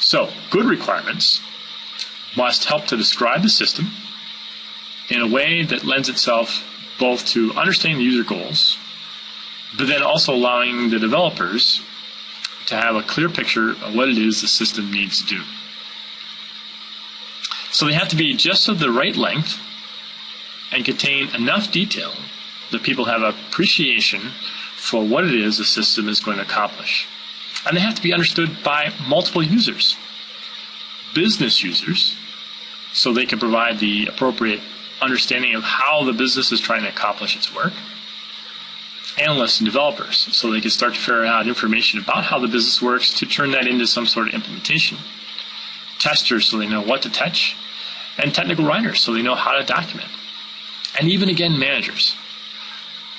So, good requirements must help to describe the system in a way that lends itself both to understanding the user goals, but then also allowing the developers to have a clear picture of what it is the system needs to do. So they have to be just of the right length and contain enough detail that people have appreciation for what it is the system is going to accomplish. And they have to be understood by multiple users. Business users, so they can provide the appropriate understanding of how the business is trying to accomplish its work. Analysts and developers, so they can start to figure out information about how the business works to turn that into some sort of implementation. Testers, so they know what to touch. And technical writers, so they know how to document. And even, again, managers.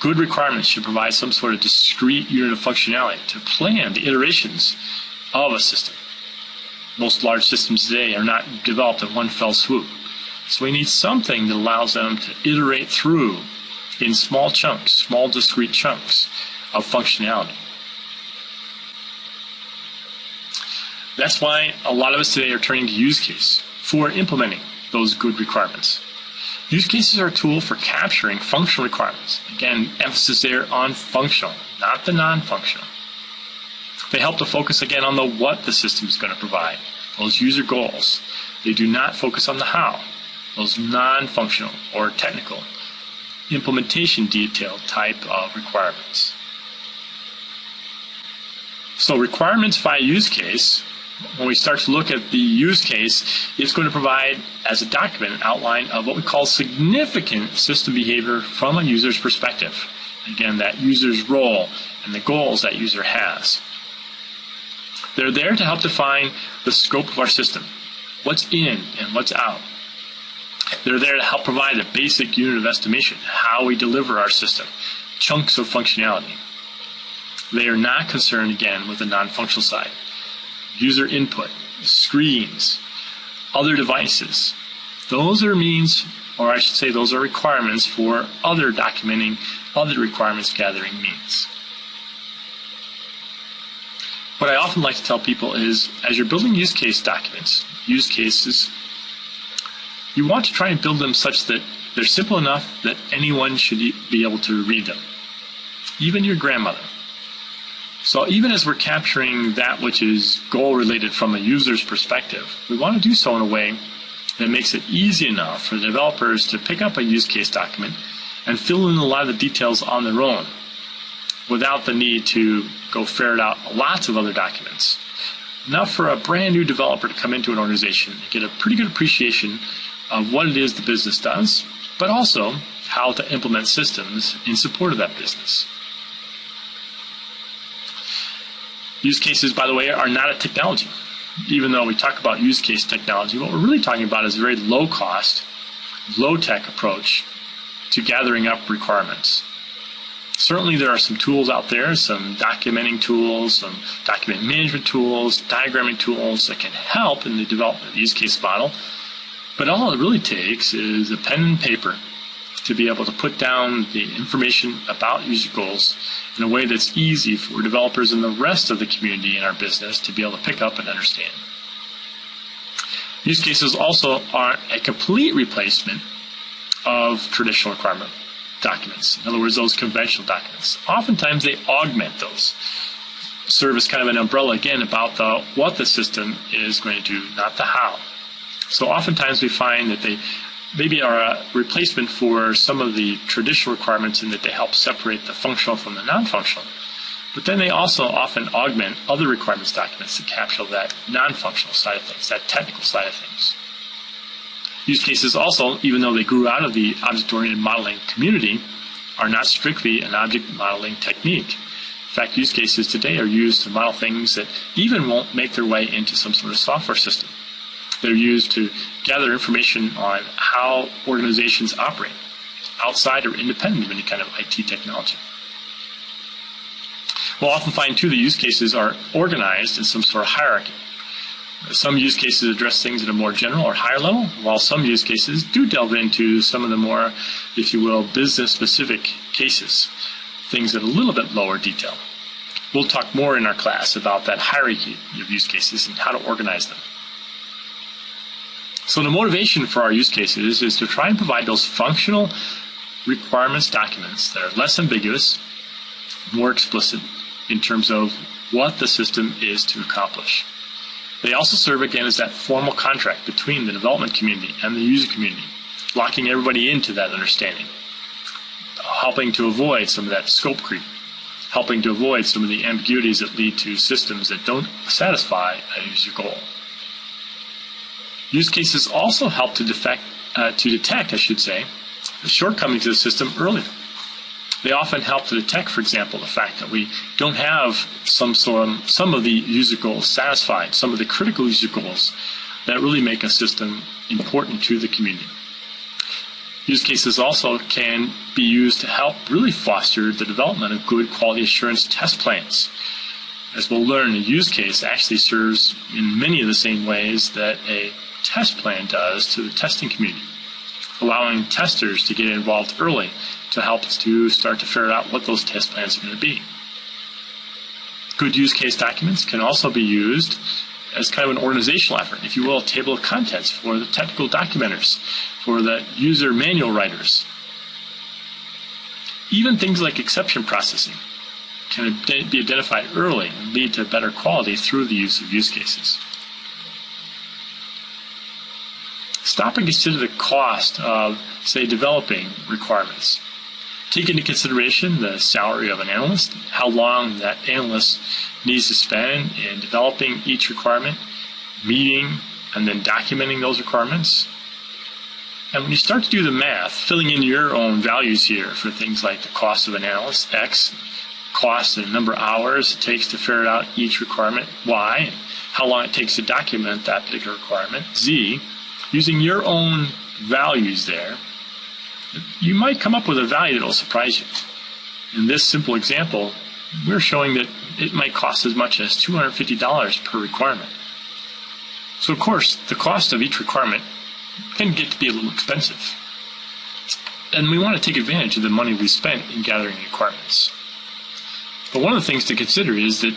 Good requirements should provide some sort of discrete unit of functionality to plan the iterations of a system. Most large systems today are not developed in one fell swoop. So we need something that allows them to iterate through in small chunks, small discrete chunks of functionality. That's why a lot of us today are turning to use case for implementing those good requirements. Use cases are a tool for capturing functional requirements. Again, emphasis there on functional, not the non-functional. They help to focus again on the what the system is going to provide, those user goals. They do not focus on the how, those non-functional or technical implementation detail type of requirements. So requirements by use case, when we start to look at the use case, it's going to provide as a document an outline of what we call significant system behavior from a user's perspective. Again, that user's role and the goals that user has. They're there to help define the scope of our system, what's in and what's out. They're there to help provide a basic unit of estimation, how we deliver our system, chunks of functionality. They are not concerned, again, with the non-functional side. User input, screens, other devices. Those are means, or I should say those are requirements for other documenting, other requirements gathering means. What I often like to tell people is, as you're building use case documents, use cases, you want to try and build them such that they're simple enough that anyone should be able to read them, even your grandmother. So even as we're capturing that which is goal-related from a user's perspective, we want to do so in a way that makes it easy enough for the developers to pick up a use case document and fill in a lot of the details on their own without the need to go ferret out lots of other documents. Enough for a brand new developer to come into an organization and get a pretty good appreciation of what it is the business does, but also how to implement systems in support of that business. Use cases, by the way, are not a technology. Even though we talk about use case technology, what we're really talking about is a very low-cost, low-tech approach to gathering up requirements. Certainly there are some tools out there, some documenting tools, some document management tools, diagramming tools that can help in the development of the use case model. But all it really takes is a pen and paper to be able to put down the information about user goals in a way that's easy for developers and the rest of the community in our business to be able to pick up and understand. Use cases also are a complete replacement of traditional requirement documents. In other words, those conventional documents. Oftentimes they augment those, serve as kind of an umbrella again about what the system is going to do, not the how. So oftentimes we find that they maybe are a replacement for some of the traditional requirements in that they help separate the functional from the non-functional. But then they also often augment other requirements documents to capture that non-functional side of things, that technical side of things. Use cases also, even though they grew out of the object-oriented modeling community, are not strictly an object modeling technique. In fact, use cases today are used to model things that even won't make their way into some sort of software system. They're used to gather information on how organizations operate, outside or independent of any kind of IT technology. We'll often find, too, that use cases are organized in some sort of hierarchy. Some use cases address things at a more general or higher level, while some use cases do delve into some of the more, if you will, business-specific cases. things at a little bit lower detail. We'll talk more in our class about that hierarchy of use cases and how to organize them. So the motivation for our use cases is to try and provide those functional requirements documents that are less ambiguous, more explicit in terms of what the system is to accomplish. They also serve again as that formal contract between the development community and the user community, locking everybody into that understanding, helping to avoid some of that scope creep, helping to avoid some of the ambiguities that lead to systems that don't satisfy a user goal. Use cases also help to detect, the shortcomings of the system early. They often help to detect, for example, the fact that we don't have some of the user goals satisfied, some of the critical user goals that really make a system important to the community. Use cases also can be used to help really foster the development of good quality assurance test plans. As we'll learn, a use case actually serves in many of the same ways that a test plan does to the testing community, allowing testers to get involved early to help to start to figure out what those test plans are going to be. Good use case documents can also be used as kind of an organizational effort, if you will, a table of contents for the technical documenters, for the user manual writers. Even things like exception processing can be identified early and lead to better quality through the use of use cases. Stop and consider the cost of, say, developing requirements. Take into consideration the salary of an analyst, how long that analyst needs to spend in developing each requirement, meeting and then documenting those requirements. And when you start to do the math, filling in your own values here for things like the cost of an analyst, X, cost and the number of hours it takes to figure out each requirement, Y, and how long it takes to document that particular requirement, Z, using your own values there, you might come up with a value that will surprise you. In this simple example, we're showing that it might cost as much as $250 per requirement. So of course, the cost of each requirement can get to be a little expensive. And we want to take advantage of the money we spent in gathering requirements. But one of the things to consider is that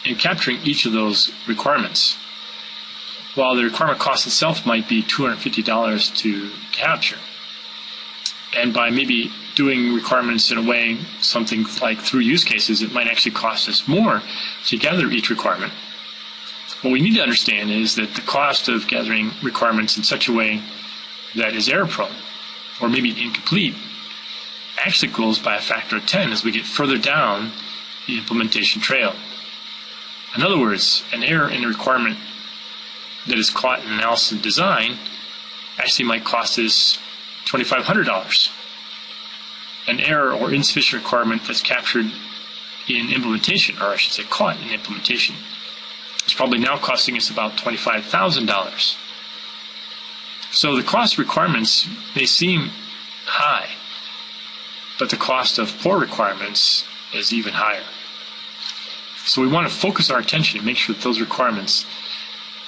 in capturing each of those requirements, while the requirement cost itself might be $250 to capture, and by maybe doing requirements in a way, something like through use cases, it might actually cost us more to gather each requirement. What we need to understand is that the cost of gathering requirements in such a way that is error-prone, or maybe incomplete, actually goes by a factor of 10 as we get further down the implementation trail. In other words, an error in a requirement that is caught in analysis and design actually might cost us $2,500. An error or insufficient requirement that's captured in implementation, or I should say caught in implementation, is probably now costing us about $25,000. So the cost of requirements may seem high, but the cost of poor requirements is even higher. So we want to focus our attention and make sure that those requirements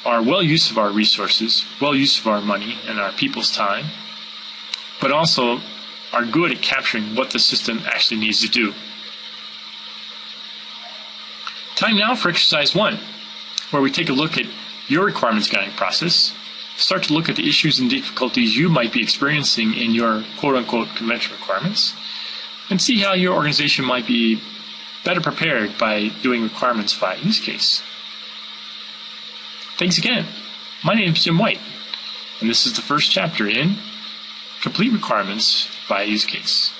are well use of our resources, well use of our money and our people's time, but also are good at capturing what the system actually needs to do. Time now for exercise 1, where we take a look at your requirements gathering process, start to look at the issues and difficulties you might be experiencing in your quote-unquote conventional requirements, and see how your organization might be better prepared by doing requirements by use case. Thanks again. My name is Jim White, and this is the first chapter in Complete Requirements by Use Case.